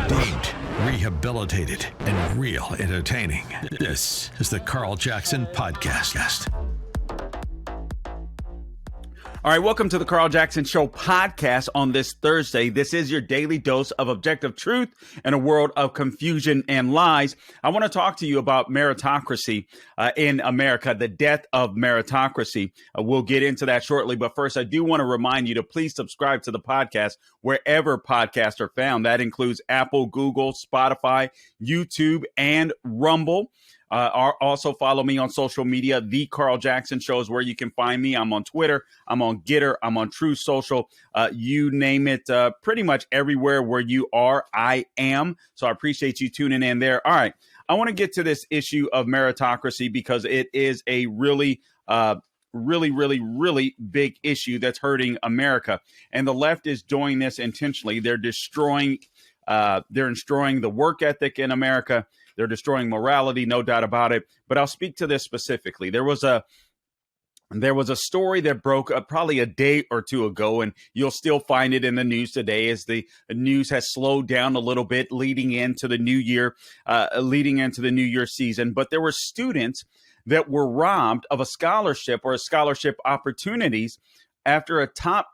Redeemed, rehabilitated, and real entertaining. This is the Carl Jackson Podcast. All right, welcome to the Carl Jackson Show podcast on this Thursday. This is your daily dose of objective truth in a world of confusion and lies. I want to talk to you about meritocracy in America, the death of meritocracy. We'll get into that shortly. But first, I do want to remind you to please subscribe to the podcast wherever podcasts are found. That includes Apple, Google, Spotify, YouTube, and Rumble. Also follow me on social media. The Carl Jackson Show is where you can find me. I'm on Twitter. I'm on Getter. I'm on True Social. You name it, pretty much everywhere where you are, I am. So I appreciate you tuning in there. All right. I want to get to this issue of meritocracy because it is a really big issue that's hurting America. And the left is doing this intentionally. They're destroying the work ethic in America. They're destroying morality, no doubt about it. But I'll speak to this specifically. There was a story that broke probably a day or two ago, and you'll still find it in the news today as the news has slowed down a little bit leading into the new year season. But there were students that were robbed of a scholarship or scholarship opportunities after a top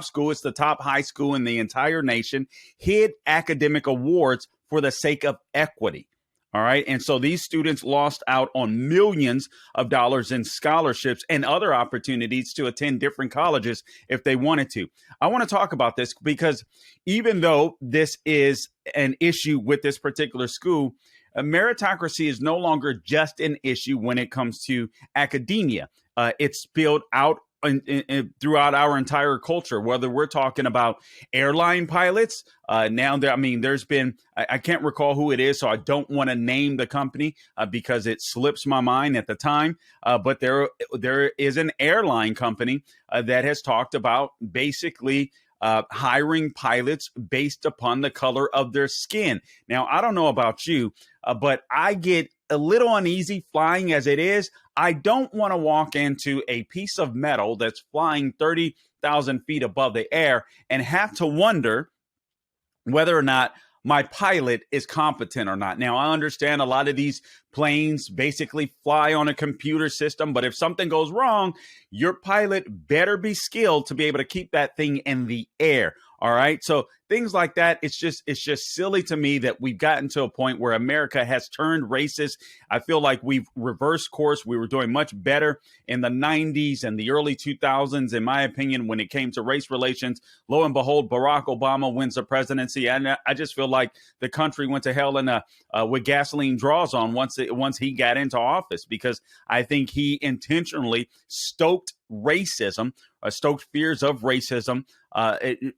school, it's the top high school in the entire nation, hid academic awards for the sake of equity. All right. And so these students lost out on millions of dollars in scholarships and other opportunities to attend different colleges if they wanted to. I want to talk about this because even though this is an issue with this particular school, meritocracy is no longer just an issue when it comes to academia. It's spilled out throughout our entire culture, whether we're talking about airline pilots. There's been, I can't recall who it is, so I don't want to name the company because it slips my mind at the time. But there is an airline company that has talked about basically hiring pilots based upon the color of their skin. Now, I don't know about you, but I get a little uneasy flying as it is. I don't want to walk into a piece of metal that's flying 30,000 feet above the air and have to wonder whether or not my pilot is competent or not. Now, I understand a lot of these planes basically fly on a computer system, but if something goes wrong, your pilot better be skilled to be able to keep that thing in the air. All right. So things like that, it's just silly to me that we've gotten to a point where America has turned racist. I feel like we've reversed course. We were doing much better in the 90s and the early 2000s, in my opinion, when it came to race relations. Lo and behold, Barack Obama wins the presidency. And I just feel like the country went to hell with gasoline draws on once he got into office, because I think he intentionally stoked racism, stoked fears of racism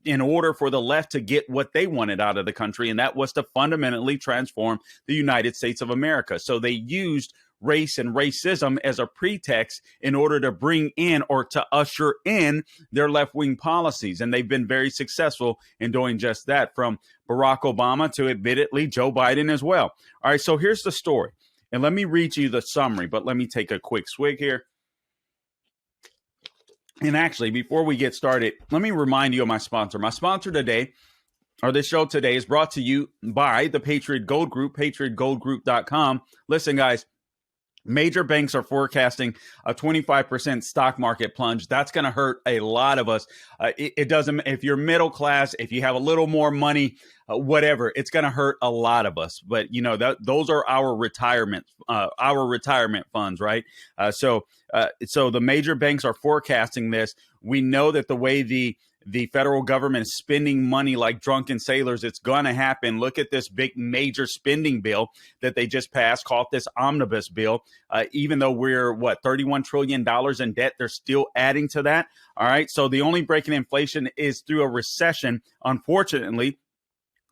in order for the left to get what they wanted out of the country. And that was to fundamentally transform the United States of America. So they used race and racism as a pretext in order to bring in or to usher in their left-wing policies. And they've been very successful in doing just that, from Barack Obama to, admittedly, Joe Biden as well. All right, so here's the story. And let me read you the summary, but let me take a quick swig here. And actually, before we get started, let me remind you of my sponsor. My sponsor today, or this show today, is brought to you by the Patriot Gold Group, patriotgoldgroup.com. Listen, guys, major banks are forecasting a 25% stock market plunge. That's going to hurt a lot of us. It doesn't, if you're middle class, if you have a little more money, whatever, it's going to hurt a lot of us. But you know, those are our retirement funds, right? So the major banks are forecasting this. We know that the way the federal government is spending money like drunken sailors, it's going to happen. Look at this big major spending bill that they just passed, called this omnibus bill. Even though we're, $31 trillion in debt, they're still adding to that. All right. So the only break in inflation is through a recession, unfortunately.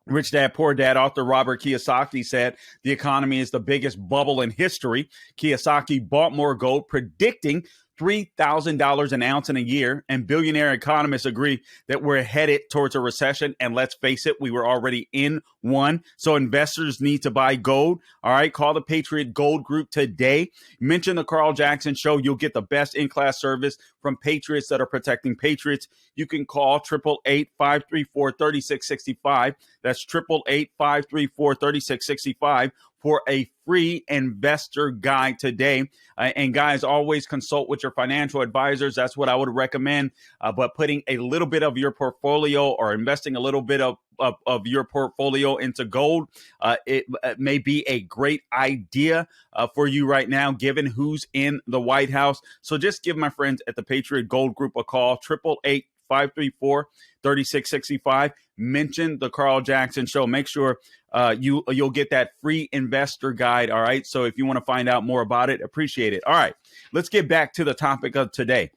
Rich Dad, Poor Dad author Robert Kiyosaki said the economy is the biggest bubble in history. Kiyosaki bought more gold, predicting $3,000 an ounce in a year, and billionaire economists agree that we're headed towards a recession. And let's face it, we were already in one. So investors need to buy gold. All right, call the Patriot Gold Group today. Mention the Carl Jackson Show. You'll get the best in-class service from patriots that are protecting patriots. You can call 888-534-3665. That's 888-534-3665 for a free investor guide today. And guys, always consult with your financial advisors. That's what I would recommend. But putting a little bit of your portfolio or investing a little bit of your portfolio into gold, it may be a great idea for you right now, given who's in the White House. So just give my friends at the Patriot Gold Group a call, 888-534-3665. Mention the Carl Jackson Show. Make sure you'll get that free investor guide. All right. So if you want to find out more about it, appreciate it. All right. Let's get back to the topic of today.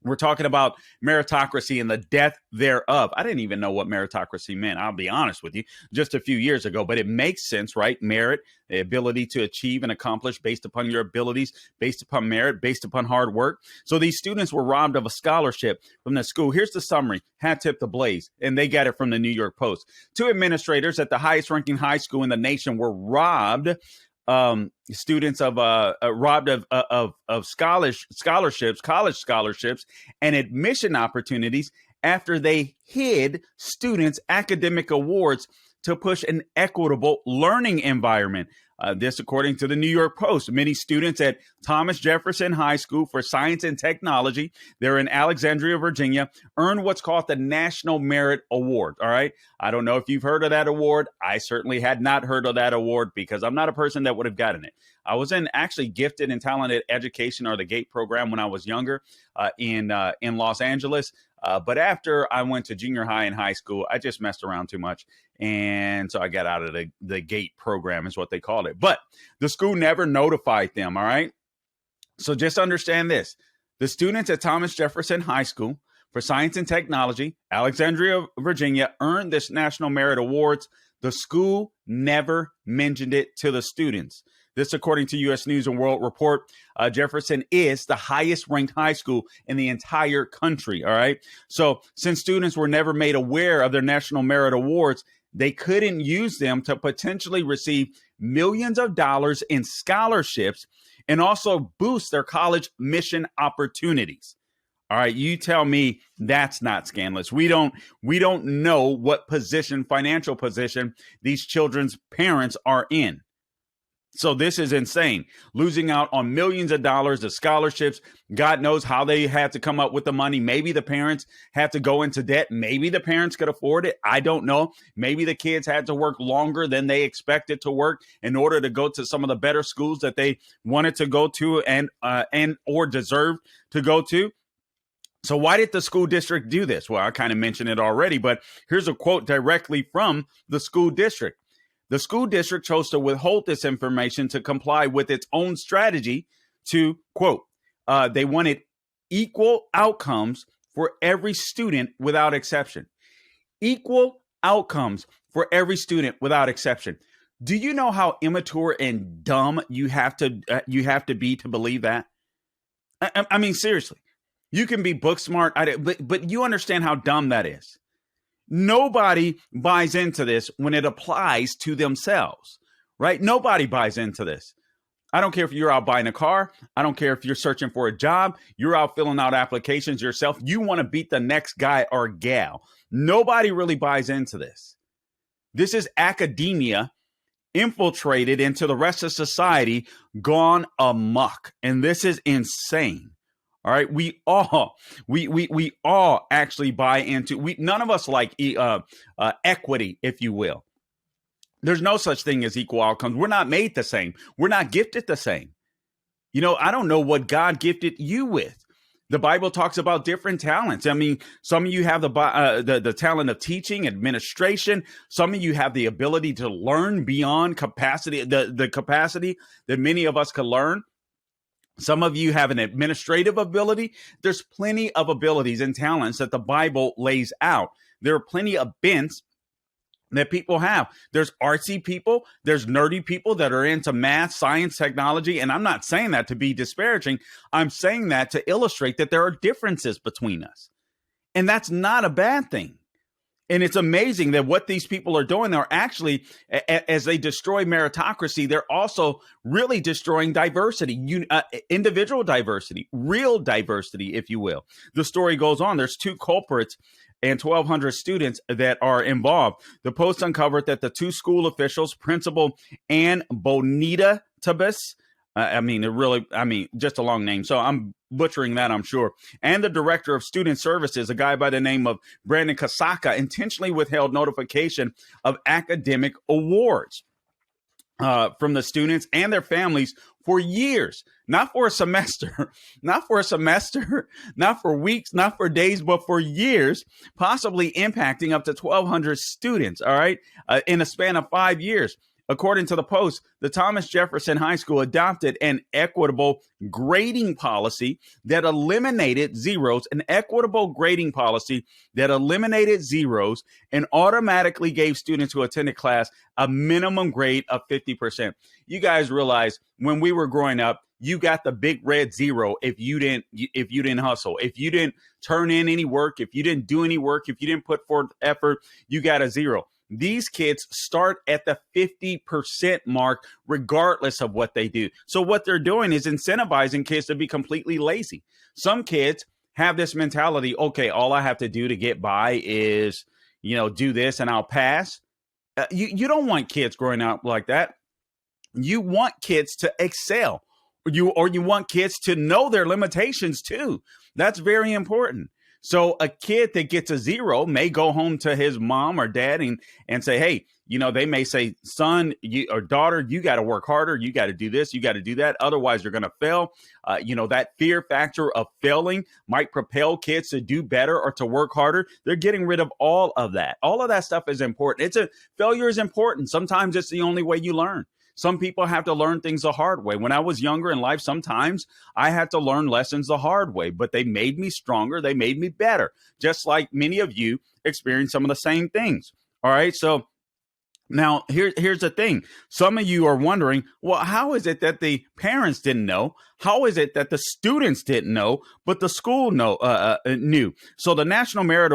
We're talking about meritocracy and the death thereof. I didn't even know what meritocracy meant. I'll be honest with you, just a few years ago, but it makes sense, right? Merit, the ability to achieve and accomplish based upon your abilities, based upon merit, based upon hard work. So these students were robbed of a scholarship from the school. Here's the summary. Hat tip to Blaze, and they got it from the New York Post. Two administrators at the highest ranking high school in the nation were robbed scholarships, college scholarships, and admission opportunities after they hid students' academic awards to push an equitable learning environment. This, according to the New York Post. Many students at Thomas Jefferson High School for Science and Technology, they're in Alexandria, Virginia, earned what's called the National Merit Award. All right. I don't know if you've heard of that award. I certainly had not heard of that award because I'm not a person that would have gotten it. I was in actually gifted and talented education, or the GATE program, when I was younger in Los Angeles. But after I went to junior high and high school, I just messed around too much. And so I got out of the GATE program is what they called it. But the school never notified them. All right. So just understand this. The students at Thomas Jefferson High School for Science and Technology, Alexandria, Virginia, earned this National Merit Awards. The school never mentioned it to the students. This, according to U.S. News and World Report, Jefferson is the highest ranked high school in the entire country. All right. So since students were never made aware of their National Merit Awards, they couldn't use them to potentially receive millions of dollars in scholarships and also boost their college mission opportunities. All right, you tell me that's not scandalous. We don't know what financial position these children's parents are in. So this is insane. Losing out on millions of dollars of scholarships. God knows how they had to come up with the money. Maybe the parents had to go into debt. Maybe the parents could afford it. I don't know. Maybe the kids had to work longer than they expected to work in order to go to some of the better schools that they wanted to go to and or deserved to go to. So why did the school district do this? Well, I kind of mentioned it already, but here's a quote directly from the school district. The school district chose to withhold this information to comply with its own strategy to, quote, they wanted equal outcomes for every student without exception. Equal outcomes for every student without exception. Do you know how immature and dumb you have to be to believe that? I mean, seriously, you can be book smart, but you understand how dumb that is. Nobody buys into this when it applies to themselves, right? Nobody buys into this. I don't care if you're out buying a car. I don't care if you're searching for a job. You're out filling out applications yourself. You want to beat the next guy or gal. Nobody really buys into this. This is academia infiltrated into the rest of society, gone amok. And this is insane. All right, we all actually buy into. None of us like equity, if you will. There's no such thing as equal outcomes. We're not made the same. We're not gifted the same. You know, I don't know what God gifted you with. The Bible talks about different talents. I mean, some of you have the talent of teaching, administration. Some of you have the ability to learn beyond capacity, the capacity that many of us can learn. Some of you have an administrative ability. There's plenty of abilities and talents that the Bible lays out. There are plenty of bents that people have. There's artsy people, there's nerdy people that are into math, science, technology. And I'm not saying that to be disparaging. I'm saying that to illustrate that there are differences between us. And that's not a bad thing. And it's amazing that what these people are doing are actually, as they destroy meritocracy, they're also really destroying diversity, individual diversity, real diversity, if you will. The story goes on. There's 2 culprits and 1,200 students that are involved. The Post uncovered that the 2 school officials, Principal Ann Bonita Tabis, just a long name, so I'm butchering that, I'm sure, and the director of student services, a guy by the name of Brandon Kasaka, intentionally withheld notification of academic awards from the students and their families for years, not for a semester, not for weeks, not for days, but for years, possibly impacting up to 1,200 students, all right, in a span of 5 years. According to the Post, the Thomas Jefferson High School adopted an equitable grading policy that eliminated zeros, and automatically gave students who attended class a minimum grade of 50%. You guys realize when we were growing up, you got the big red zero if you didn't hustle, if you didn't turn in any work, if you didn't do any work, if you didn't put forth effort, you got a zero. These kids start at the 50% mark, regardless of what they do. So what they're doing is incentivizing kids to be completely lazy. Some kids have this mentality, okay, all I have to do to get by is, do this and I'll pass. You don't want kids growing up like that. You want kids to excel. You want kids to know their limitations too. That's very important. So a kid that gets a zero may go home to his mom or dad and say, hey, they may say, son or daughter, you got to work harder. You got to do this. You got to do that. Otherwise, you're going to fail. That fear factor of failing might propel kids to do better or to work harder. They're getting rid of all of that. All of that stuff is important. Failure is important. Sometimes it's the only way you learn. Some people have to learn things the hard way. When I was younger in life, sometimes I had to learn lessons the hard way, but they made me stronger. They made me better, just like many of you experience some of the same things. All right. So now here's the thing. Some of you are wondering, well, how is it that the parents didn't know? How is it that the students didn't know, but the school knew? So the National Merit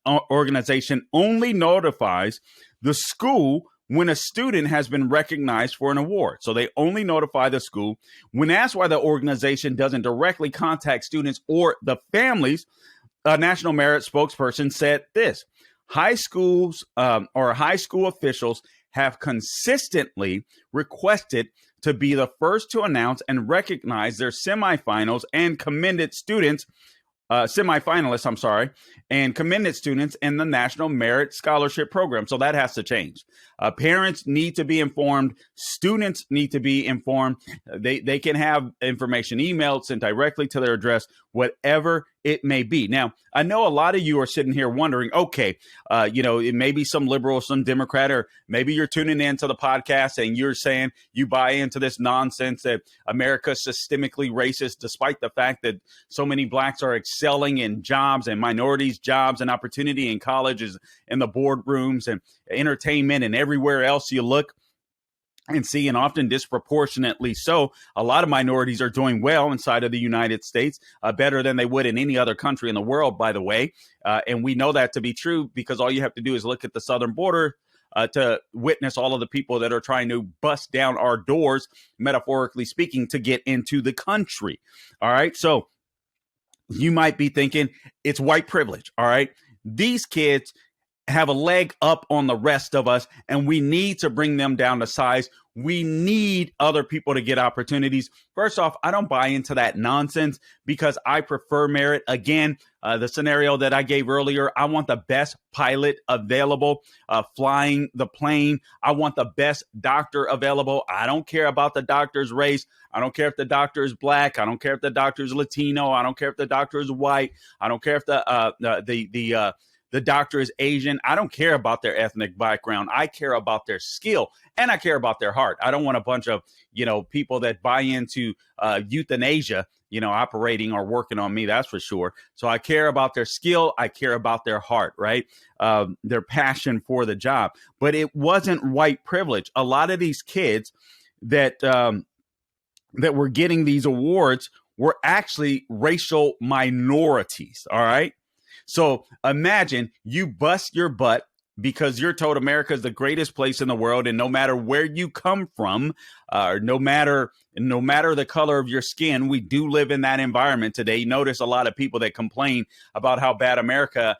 Organization only notifies the school when a student has been recognized for an award. So they only notify the school. When asked why the organization doesn't directly contact students or the families, a National Merit spokesperson said this: high school officials have consistently requested to be the first to announce and recognize their semifinalists and commended students and commended students in the National Merit Scholarship Program. So that has to change. Parents need to be informed. Students need to be informed. They can have information emailed, sent directly to their address, whatever it may be. Now, I know a lot of you are sitting here wondering, okay, it may be some liberal, some Democrat, or maybe you're tuning into the podcast and you're saying you buy into this nonsense that America's systemically racist, despite the fact that so many blacks are excelling in jobs and minorities jobs and opportunity in colleges and the boardrooms and entertainment and everywhere else you look and see, and often disproportionately so. A lot of minorities are doing well inside of the United States, better than they would in any other country in the world, by the way. And we know that to be true because all you have to do is look at the southern border to witness all of the people that are trying to bust down our doors, metaphorically speaking, to get into the country. All right. So you might be thinking it's white privilege. All right. These kids have a leg up on the rest of us, and we need to bring them down to size. We need other people to get opportunities. First off, I don't buy into that nonsense because I prefer merit. Again, the scenario that I gave earlier, I want the best pilot available flying the plane. I want the best doctor available. I don't care about the doctor's race. I don't care if the doctor is black. I don't care if the doctor is Latino. I don't care if the doctor is white. I don't care if the doctor is Asian. I don't care about their ethnic background. I care about their skill, and I care about their heart. I don't want a bunch of, people that buy into euthanasia operating or working on me. That's for sure. So I care about their skill. I care about their heart, right? Their passion for the job. But it wasn't white privilege. A lot of these kids that were getting these awards were actually racial minorities. All right. So imagine you bust your butt because you're told America is the greatest place in the world, and no matter where you come from, no matter the color of your skin, we do live in that environment today. You notice a lot of people that complain about how bad America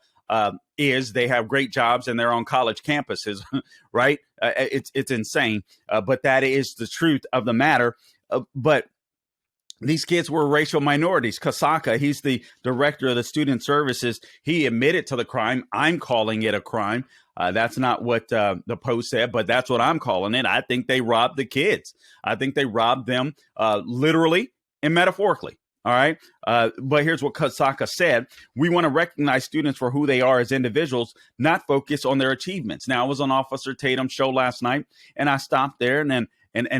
is. They have great jobs and they're on college campuses, right? It's insane, but that is the truth of the matter. But these kids were racial minorities. Kasaka, he's the director of the student services. He admitted to the crime. I'm calling it a crime. That's not what the Post said, but that's what I'm calling it. I think they robbed the kids. I think they robbed them literally and metaphorically. All right. But here's what Kasaka said. We want to recognize students for who they are as individuals, not focus on their achievements. Now, I was on Officer Tatum's show last night, and I stopped there and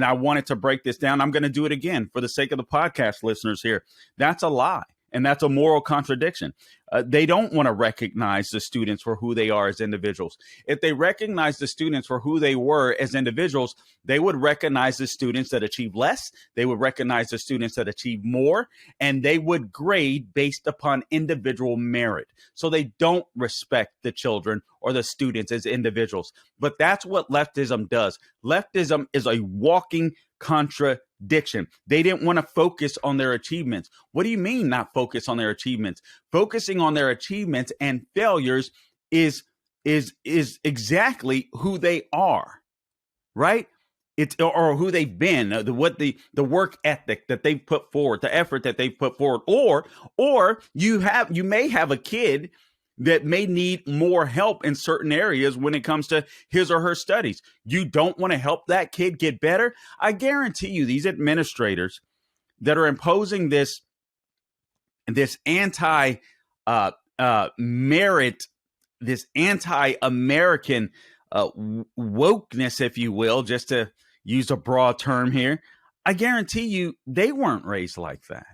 I wanted to break this down. I'm going to do it again for the sake of the podcast listeners here. That's a lie. And that's a moral contradiction. They don't want to recognize the students for who they are as individuals. If they recognize the students for who they were as individuals, they would recognize the students that achieve less. They would recognize the students that achieve more, and they would grade based upon individual merit. So they don't respect the children or the students as individuals. But that's what leftism does. Leftism is a walking contradiction. They didn't want to focus on their achievements. What do you mean not focus on their achievements? Focusing on their achievements and failures is exactly who they are, right? It's or who they've been, the work ethic that they've put forward, the effort that they've put forward, or you may have a kid that may need more help in certain areas when it comes to his or her studies. You don't want to help that kid get better? I guarantee you these administrators that are imposing this anti-merit, this anti-American wokeness, if you will, just to use a broad term here, I guarantee you they weren't raised like that.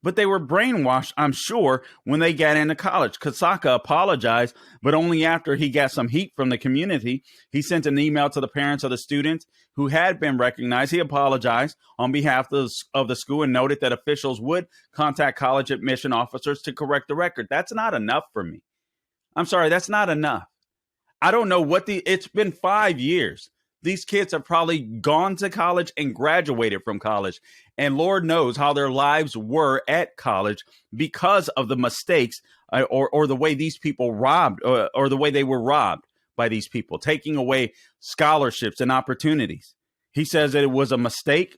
But they were brainwashed, I'm sure, when they got into college. Kasaka apologized, but only after he got some heat from the community. He sent an email to the parents of the students who had been recognized. He apologized on behalf of the school and noted that officials would contact college admission officers to correct the record. That's not enough for me. I'm sorry, that's not enough. I don't know it's been 5 years. These kids have probably gone to college and graduated from college. And Lord knows how their lives were at college because of the mistakes or the way these people robbed or the way they were robbed by these people, taking away scholarships and opportunities. He says that it was a mistake.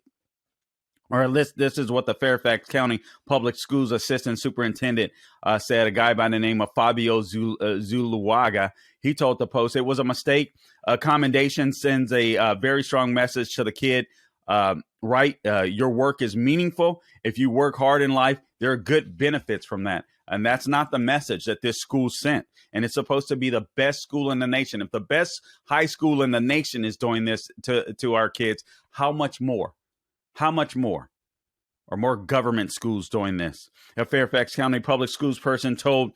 Or at least this is what the Fairfax County Public Schools Assistant Superintendent said, a guy by the name of Fabio Zuluaga. He told the Post it was a mistake. Commendation sends a very strong message to the kid. Right? Your work is meaningful. If you work hard in life, there are good benefits from that. And that's not the message that this school sent. And it's supposed to be the best school in the nation. If the best high school in the nation is doing this to our kids, how much more? How much more? Or more government schools doing this? A Fairfax County Public Schools person told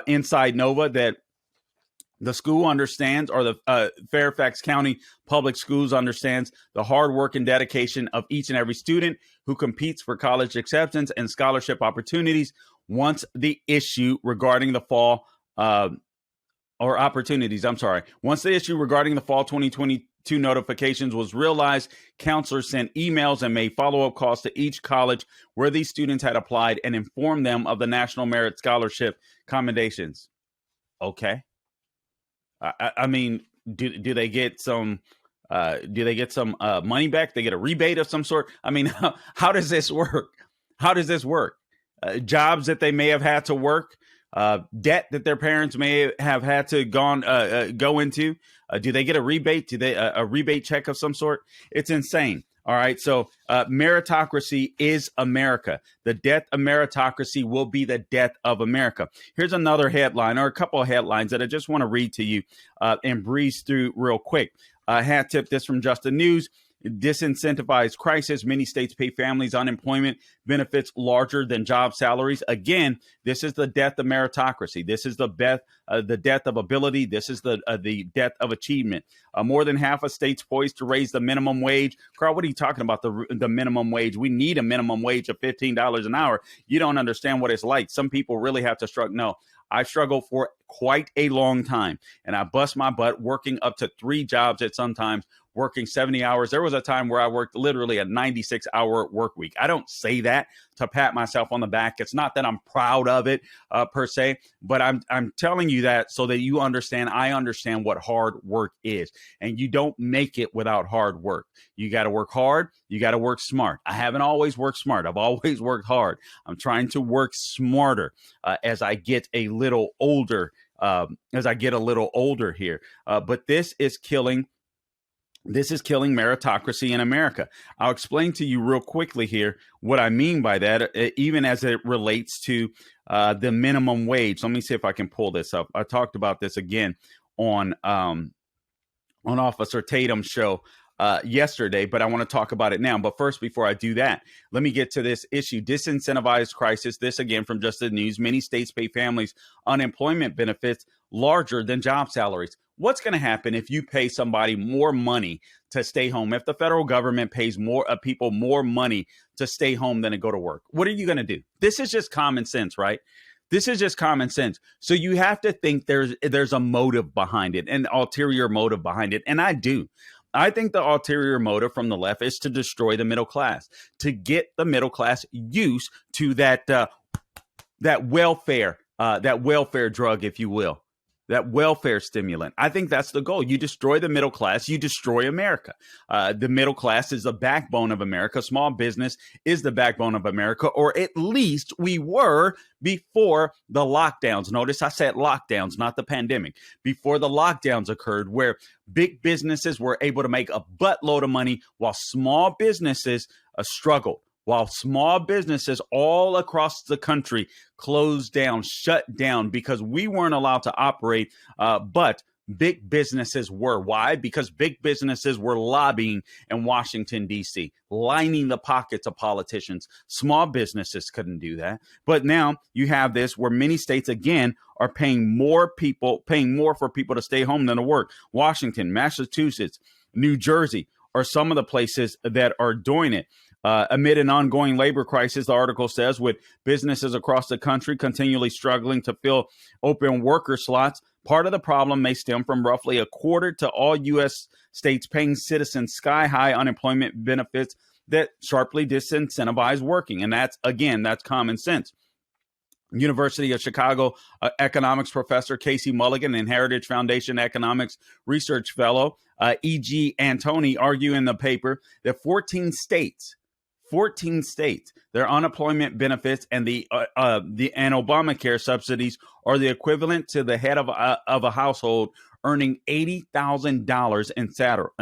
Inside Nova that the school understands, or the Fairfax County Public Schools understands the hard work and dedication of each and every student who competes for college acceptance and scholarship opportunities. Once the issue regarding the fall Once the issue regarding the fall 2022 notifications was realized, counselors sent emails and made follow-up calls to each college where these students had applied and informed them of the National Merit Scholarship commendations. Okay. I mean, do they get some money back? They get a rebate of some sort? I mean, how does this work? How does this work? Jobs that they may have had to work, debt that their parents may have had to go into. Do they get a rebate? Do they a rebate check of some sort? It's insane. All right. So meritocracy is America. The death of meritocracy will be the death of America. Here's another headline, or a couple of headlines that I just want to read to you and breeze through real quick. Hat tip this from Just the News. Disincentivized crisis. Many states pay families unemployment benefits larger than job salaries. Again, this is the death of meritocracy. This is the death of ability. This is the death of achievement. More than half of states poised to raise the minimum wage. Carl, what are you talking about? The minimum wage? We need a minimum wage of $15 an hour. You don't understand what it's like. Some people really have to struggle. No, I struggled for quite a long time, and I bust my butt working up to 3 jobs at sometimes, working 70 hours. There was a time where I worked literally a 96-hour work week. I don't say that to pat myself on the back. It's not that I'm proud of it per se, but I'm telling you that so that you understand. I understand what hard work is, and you don't make it without hard work. You got to work hard. You got to work smart. I haven't always worked smart. I've always worked hard. I'm trying to work smarter as I get a little older. Here, but this is killing meritocracy in America. I'll explain to you real quickly here what I mean by that, even as it relates to the minimum wage. Let me see if I can pull this up. I talked about this again on Officer Tatum's show yesterday, but I want to talk about it now. But first, before I do that, let me get to this issue. Disincentivized crisis. This again from Just the News. Many states pay families unemployment benefits larger than job salaries. What's going to happen if you pay somebody more money to stay home? If the federal government pays more people more money to stay home than to go to work, what are you going to do? This is just common sense, right? This is just common sense. So you have to think there's a motive behind it, an ulterior motive behind it. And I do. I think the ulterior motive from the left is to destroy the middle class, to get the middle class used to that welfare drug, if you will. That welfare stimulant. I think that's the goal. You destroy the middle class, you destroy America. The middle class is the backbone of America. Small business is the backbone of America, or at least we were before the lockdowns. Notice I said lockdowns, not the pandemic. Before the lockdowns occurred, where big businesses were able to make a buttload of money while small businesses struggled. While small businesses all across the country closed down, shut down because we weren't allowed to operate, but big businesses were. Why? Because big businesses were lobbying in Washington, D.C., lining the pockets of politicians. Small businesses couldn't do that. But now you have this where many states, again, are paying more for people to stay home than to work. Washington, Massachusetts, New Jersey are some of the places that are doing it. Amid an ongoing labor crisis, the article says, with businesses across the country continually struggling to fill open worker slots, part of the problem may stem from roughly a quarter to all U.S. states paying citizens sky-high unemployment benefits that sharply disincentivize working. And that's common sense. University of Chicago economics professor Casey Mulligan and Heritage Foundation economics research fellow E.G. Antoni argue in the paper that 14 states, their unemployment benefits and the Obamacare subsidies are the equivalent to the head of a household earning $80,000 in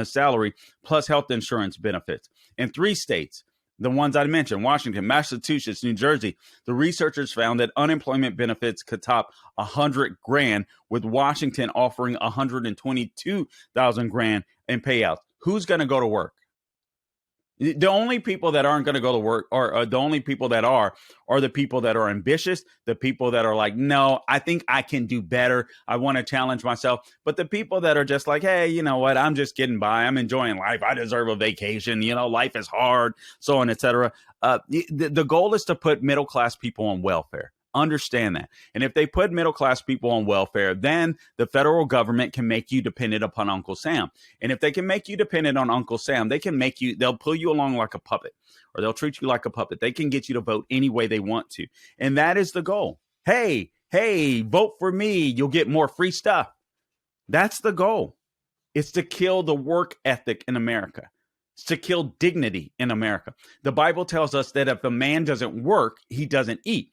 salary plus health insurance benefits. In 3 states, the ones I mentioned, Washington, Massachusetts, New Jersey, the researchers found that unemployment benefits could top $100,000, with Washington offering $122,000 in payouts. Who's going to go to work? The only people that aren't going to go to work are the only people that are the people that are ambitious, the people that are like, no, I think I can do better. I want to challenge myself. But the people that are just like, hey, you know what? I'm just getting by. I'm enjoying life. I deserve a vacation. You know, life is hard, so on, etc. The goal is to put middle class people on welfare. Understand that. And if they put middle class people on welfare, then the federal government can make you dependent upon Uncle Sam. And if they can make you dependent on Uncle Sam, they'll pull you along like a puppet, or they'll treat you like a puppet. They can get you to vote any way they want to. And that is the goal. Hey, vote for me. You'll get more free stuff. That's the goal. It's to kill the work ethic in America. It's to kill dignity in America. The Bible tells us that if a man doesn't work, he doesn't eat.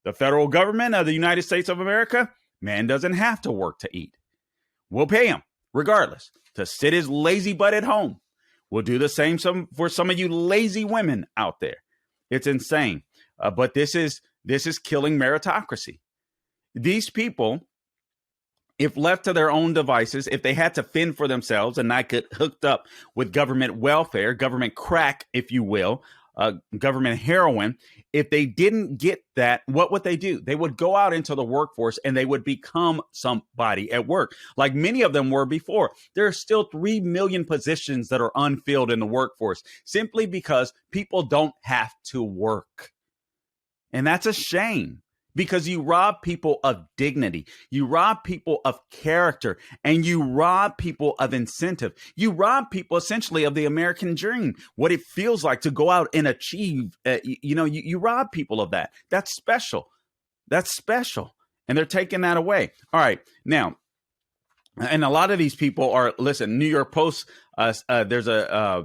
The federal government of the United States of America, man doesn't have to work to eat. We'll pay him, regardless, to sit his lazy butt at home. We'll do the same for some of you lazy women out there. It's insane. But this is killing meritocracy. These people if left to their own devices, if they had to fend for themselves and not get hooked up with government welfare, government crack, if you will, government heroin, if they didn't get that, what would they do? They would go out into the workforce and they would become somebody at work, like many of them were before. There are still 3 million positions that are unfilled in the workforce simply because people don't have to work. And that's a shame. Because you rob people of dignity, you rob people of character, and you rob people of incentive. You rob people essentially of the American dream, what it feels like to go out and achieve. You rob people of that. That's special. That's special. And they're taking that away. All right. Now, and a lot of these people are, listen, New York Post, there's a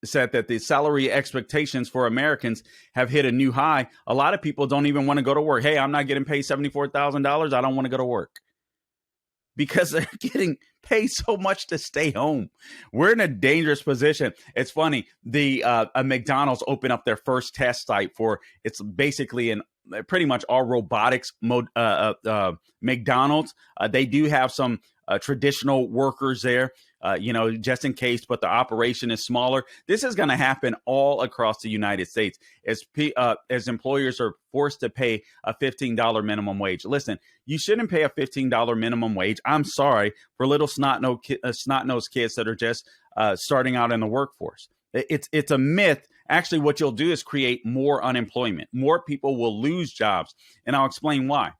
said that the salary expectations for Americans have hit a new high. A lot of people don't even want to go to work. Hey, I'm not getting paid $74,000. I don't want to go to work because they're getting paid so much to stay home. We're in a dangerous position. It's funny. The McDonald's opened up their first test site for, it's basically an pretty much all robotics mode. McDonald's. They do have some traditional workers there. Just in case, but the operation is smaller. This is going to happen all across the United States as employers are forced to pay a $15 minimum wage. Listen, you shouldn't pay a $15 minimum wage. I'm sorry for little snot-nosed kids that are just starting out in the workforce. It's a myth. Actually, what you'll do is create more unemployment. More people will lose jobs, and I'll explain why.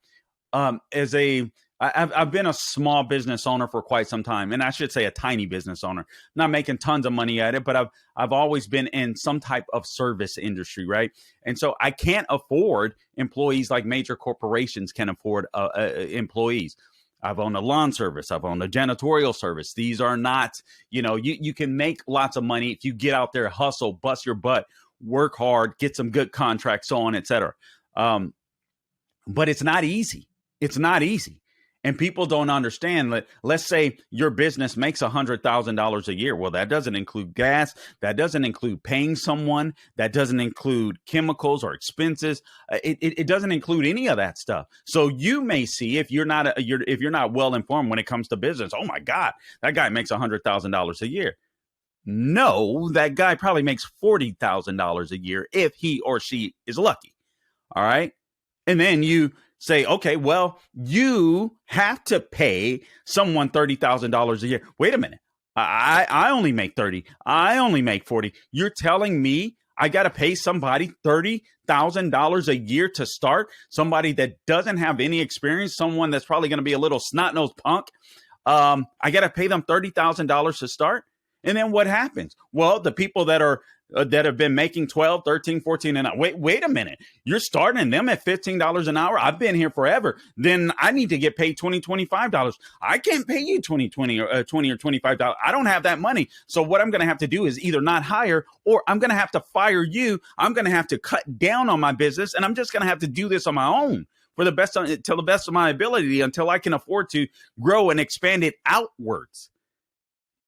I've been a small business owner for quite some time, and I should say a tiny business owner. I'm not making tons of money at it, but I've always been in some type of service industry, right? And so I can't afford employees like major corporations can afford employees. I've owned a lawn service. I've owned a janitorial service. These are not, you can make lots of money if you get out there, hustle, bust your butt, work hard, get some good contracts, so on, et cetera. But it's not easy. It's not easy. And people don't understand that. Let's say your business makes $100,000 a year. Well, that doesn't include gas. That doesn't include paying someone. That doesn't include chemicals or expenses. It doesn't include any of that stuff. So you may see, if you're not well informed when it comes to business, oh my God, that guy makes $100,000 a year. No, that guy probably makes $40,000 a year if he or she is lucky. All right. And then you say, okay, well, you have to pay someone $30,000 a year. Wait a minute. I only make 30. I only make 40. You're telling me I got to pay somebody $30,000 a year to start? Somebody that doesn't have any experience, someone that's probably going to be a little snot-nosed punk. I got to pay them $30,000 to start. And then what happens? Well, the people that have been making 12, 13, 14 an hour. Wait a minute. You're starting them at $15 an hour. I've been here forever. Then I need to get paid $20, $25. I can't pay you $20 or $25. I don't have that money. So what I'm going to have to do is either not hire, or I'm going to have to fire you. I'm going to have to cut down on my business, and I'm just going to have to do this on my own to the best of my ability until I can afford to grow and expand it outwards.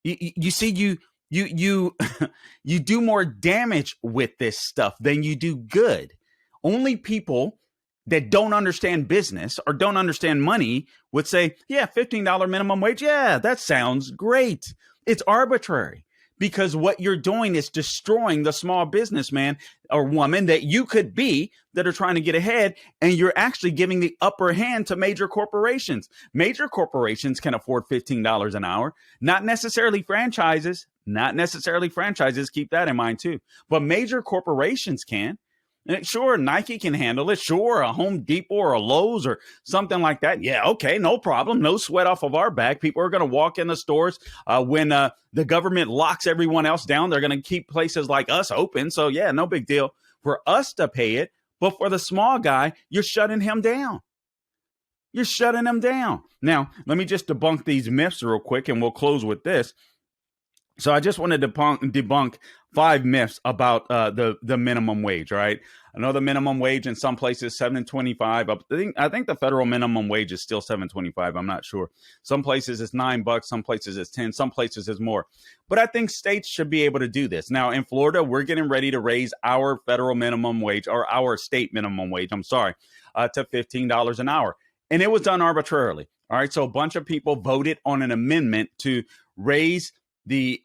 You see, you do more damage with this stuff than you do good. Only people that don't understand business or don't understand money would say, yeah, $15 minimum wage. Yeah, that sounds great. It's arbitrary, because what you're doing is destroying the small businessman or woman that you could be that are trying to get ahead. And you're actually giving the upper hand to major corporations. Major corporations can afford $15 an hour, not necessarily franchises. Keep that in mind too. But major corporations can. And sure, Nike can handle it. Sure, a Home Depot or a Lowe's or something like that. Yeah, okay, no problem. No sweat off of our back. People are going to walk in the stores when the government locks everyone else down. They're going to keep places like us open. So yeah, no big deal for us to pay it. But for the small guy, you're shutting him down. You're shutting him down. Now, let me just debunk these myths real quick, and we'll close with this. So I just wanted to debunk 5 myths about the minimum wage. All right. I know the minimum wage in some places $7.25. I think the federal minimum wage is still $7.25. I'm not sure. Some places it's $9. Some places it's 10. Some places it's more. But I think states should be able to do this. Now in Florida, we're getting ready to raise our federal minimum wage, or our state minimum wage, to $15 an hour. And it was done arbitrarily. All right. So a bunch of people voted on an amendment to raise the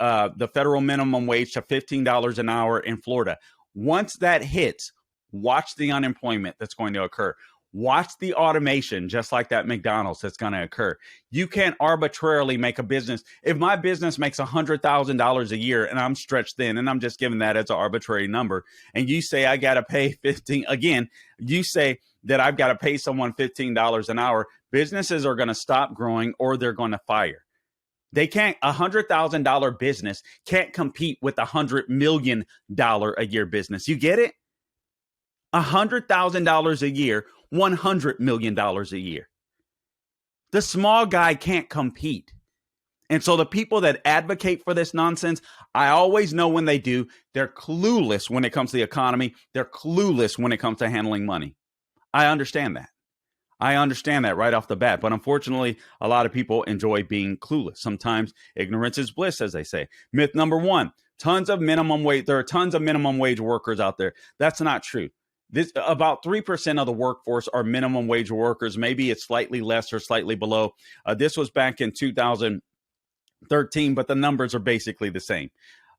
federal minimum wage to $15 an hour in Florida. Once that hits, watch the unemployment that's going to occur. Watch the automation, just like that McDonald's, that's going to occur. You can't arbitrarily make a business. If my business makes $100,000 a year and I'm stretched thin, and I'm just giving that as an arbitrary number, and you say I got to pay 15, again, you say that I've got to pay someone $15 an hour, businesses are going to stop growing or they're going to fire. They can't, $100,000 business can't compete with $100 million a year business. You get it? $100,000 a year, $100 million a year. The small guy can't compete. And so the people that advocate for this nonsense, I always know when they do, they're clueless when it comes to the economy. They're clueless when it comes to handling money. I understand that. I understand that right off the bat. But unfortunately, a lot of people enjoy being clueless. Sometimes ignorance is bliss, as they say. Myth number one, there are tons of minimum wage workers out there. That's not true. About 3% of the workforce are minimum wage workers. Maybe it's slightly less or slightly below. This was back in 2013, but the numbers are basically the same.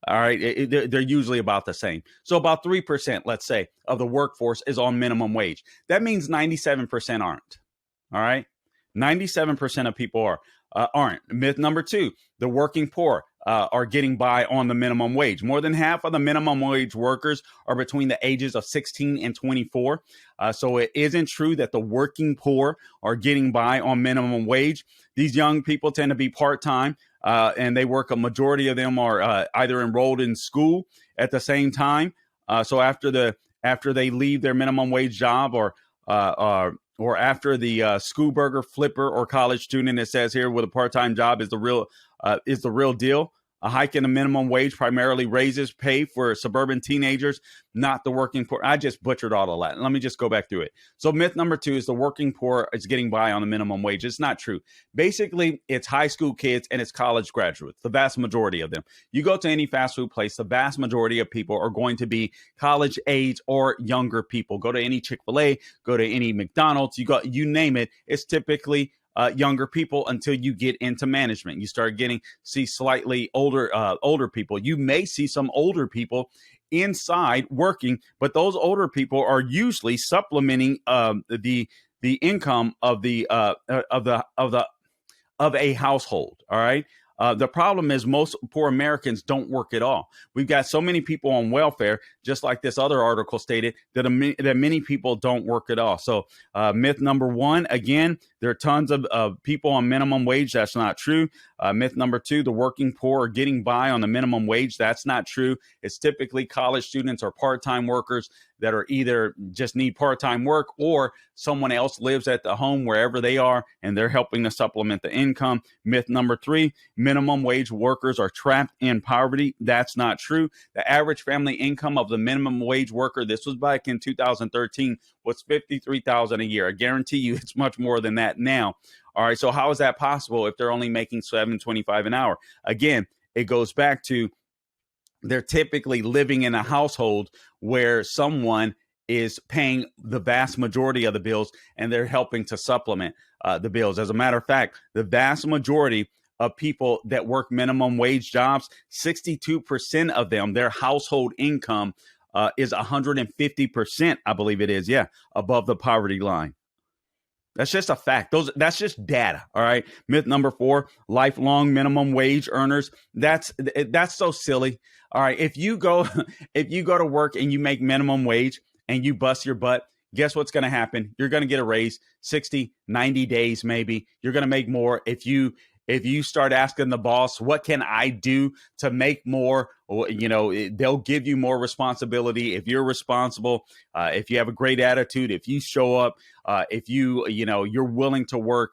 All right. They're usually about the same. So about 3%, let's say, of the workforce is on minimum wage. That means 97% aren't. All right. 97% of people aren't. Myth number two, the working poor are getting by on the minimum wage. More than half of the minimum wage workers are between the ages of 16 and 24. So it isn't true that the working poor are getting by on minimum wage. These young people tend to be part-time, and they work. A majority of them are either enrolled in school at the same time. So after they leave their minimum wage job, or after the school burger flipper or college student, it says here, with a part-time job is the real deal. A hike in the minimum wage primarily raises pay for suburban teenagers, not the working poor. I just butchered all of that. Let me just go back through it. So myth number two is the working poor is getting by on the minimum wage. It's not true. Basically, it's high school kids and it's college graduates, the vast majority of them. You go to any fast food place, the vast majority of people are going to be college age or younger people. Go to any Chick-fil-A, go to any McDonald's, you name it. It's typically younger people until you get into management. You start see slightly older people. You may see some older people inside working, but those older people are usually supplementing the income of a household. All right. The problem is most poor Americans don't work at all. We've got so many people on welfare, just like this other article stated, that many people don't work at all. So myth number one, again, there are tons of people on minimum wage. That's not true. Myth number two, the working poor are getting by on the minimum wage. That's not true. It's typically college students or part-time workers that are either just need part-time work, or someone else lives at the home wherever they are and they're helping to supplement the income. Myth number three, minimum wage workers are trapped in poverty. That's not true. The average family income of the minimum wage worker, this was back in 2013, was $53,000 a year. I guarantee you it's much more than that now. All right. So how is that possible if they're only making $7.25 an hour? Again, it goes back to they're typically living in a household where someone is paying the vast majority of the bills and they're helping to supplement the bills. As a matter of fact, the vast majority of people that work minimum wage jobs, 62% of them, their household income is 150%, I believe it is, above the poverty line. That's just a fact. That's just data. All right. Myth number four, lifelong minimum wage earners. That's so silly. All right. If you go to work and you make minimum wage and you bust your butt, guess what's going to happen? You're going to get a raise, 60, 90 days, maybe. You're going to make more. If you start asking the boss, what can I do to make more? They'll give you more responsibility. If you're responsible, if you have a great attitude, if you show up, if you're willing to work,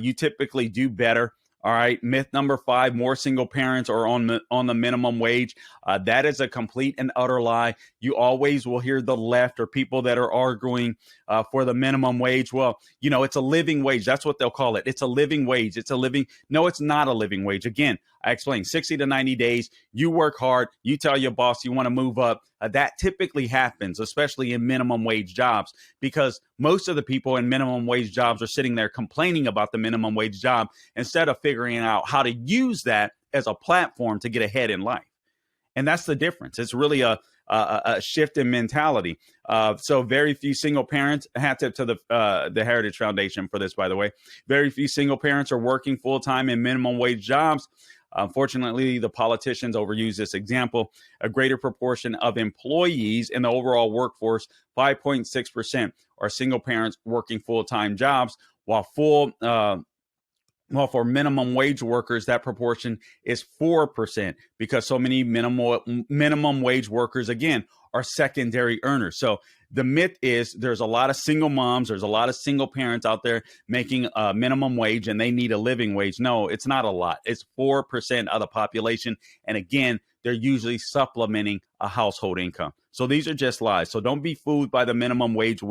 you typically do better. All right. Myth number 5, more single parents are on the minimum wage. That is a complete and utter lie. You always will hear the left or people that are arguing for the minimum wage. Well, it's a living wage. That's what they'll call it. It's a living wage. No, it's not a living wage. Again, I explained 60 to 90 days. You work hard. You tell your boss you want to move up. That typically happens, especially in minimum wage jobs, because most of the people in minimum wage jobs are sitting there complaining about the minimum wage job instead of figuring out how to use that as a platform to get ahead in life. And that's the difference. It's really a shift in mentality. So very few single parents, hat tip to the Heritage Foundation for this, by the way, very few single parents are working full time in minimum wage jobs. Unfortunately, the politicians overuse this example. A greater proportion of employees in the overall workforce, 5.6%, are single parents working full-time jobs, while for minimum wage workers, that proportion is 4%, because so many minimum wage workers, again, are secondary earners. So the myth is there's a lot of single moms, there's a lot of single parents out there making a minimum wage and they need a living wage. No, it's not a lot. It's 4% of the population. And again, they're usually supplementing a household income. So these are just lies. So don't be fooled by the minimum wage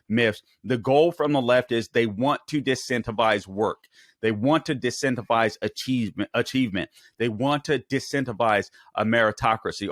myths. The goal from the left is they want to disincentivize work. They want to disincentivize achievement. They want to disincentivize meritocracy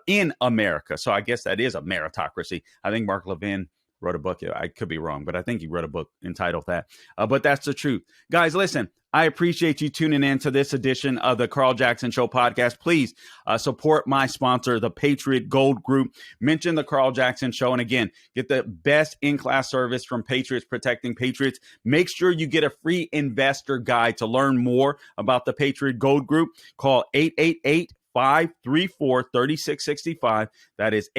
in America. So I guess that is a meritocracy. I think Mark Levin wrote a book. I could be wrong, but I think he wrote a book entitled that. But that's the truth. Guys, listen, I appreciate you tuning in to this edition of the Carl Jackson Show podcast. Please support my sponsor, the Patriot Gold Group. Mention the Carl Jackson Show. And again, get the best in-class service from Patriots Protecting Patriots. Make sure you get a free investor guide to learn more about the Patriot Gold Group. Call 888-534-3665. That is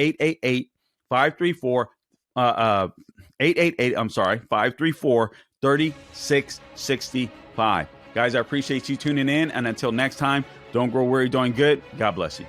534-3665. Guys, I appreciate you tuning in. And until next time, don't grow weary doing good. God bless you.